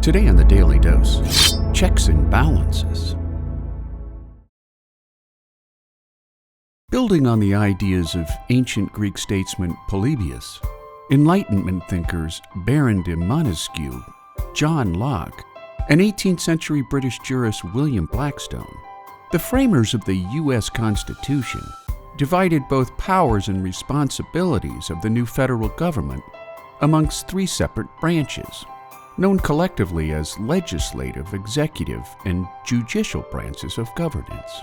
Today on the Daily Dose, checks and balances. Building on the ideas of ancient Greek statesman Polybius, Enlightenment thinkers Baron de Montesquieu, John Locke, and 18th century British jurist William Blackstone, the framers of the U.S. Constitution divided both powers and responsibilities of the new federal government amongst three separate branches, known collectively as legislative, executive, and judicial branches of governance.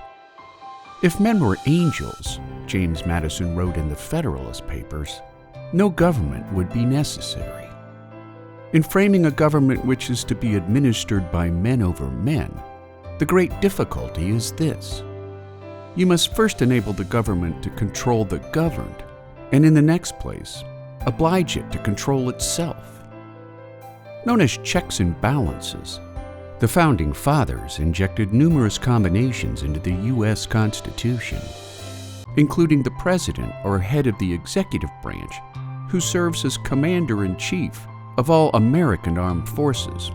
If men were angels, James Madison wrote in the Federalist Papers, no government would be necessary. In framing a government which is to be administered by men over men, the great difficulty is this. You must first enable the government to control the governed, and in the next place, oblige it to control itself. Known as checks and balances, the Founding Fathers injected numerous combinations into the U.S. Constitution, including the President or head of the executive branch, who serves as Commander-in-Chief of all American armed forces,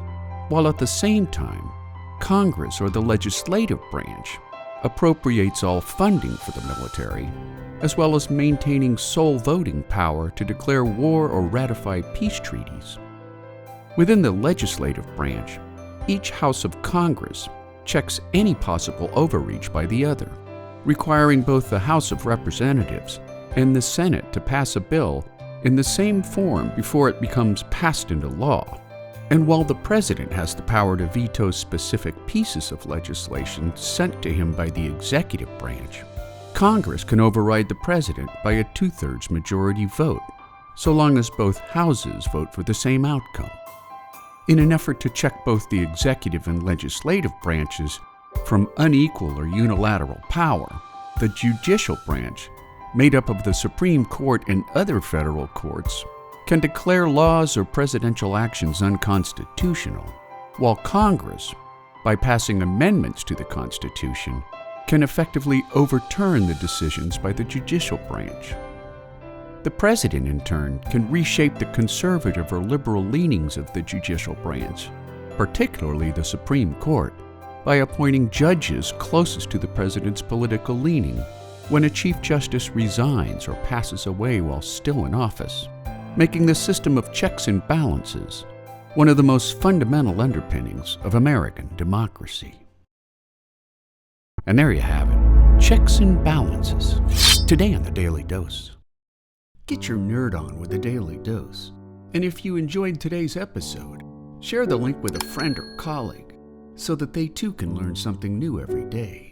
while at the same time, Congress or the legislative branch appropriates all funding for the military, as well as maintaining sole voting power to declare war or ratify peace treaties. Within the legislative branch, each House of Congress checks any possible overreach by the other, requiring both the House of Representatives and the Senate to pass a bill in the same form before it becomes passed into law. And while the President has the power to veto specific pieces of legislation sent to him by the executive branch, Congress can override the President by a 2/3 majority vote, so long as both houses vote for the same outcome. In an effort to check both the executive and legislative branches from unequal or unilateral power, the judicial branch, made up of the Supreme Court and other federal courts, can declare laws or presidential actions unconstitutional, while Congress, by passing amendments to the Constitution, can effectively overturn the decisions by the judicial branch. The President, in turn, can reshape the conservative or liberal leanings of the judicial branch, particularly the Supreme Court, by appointing judges closest to the President's political leaning when a Chief Justice resigns or passes away while still in office, making the system of checks and balances one of the most fundamental underpinnings of American democracy. And there you have it, checks and balances, today on the Daily Dose. Get your nerd on with the Daily Dose. And if you enjoyed today's episode, share the link with a friend or colleague so that they too can learn something new every day.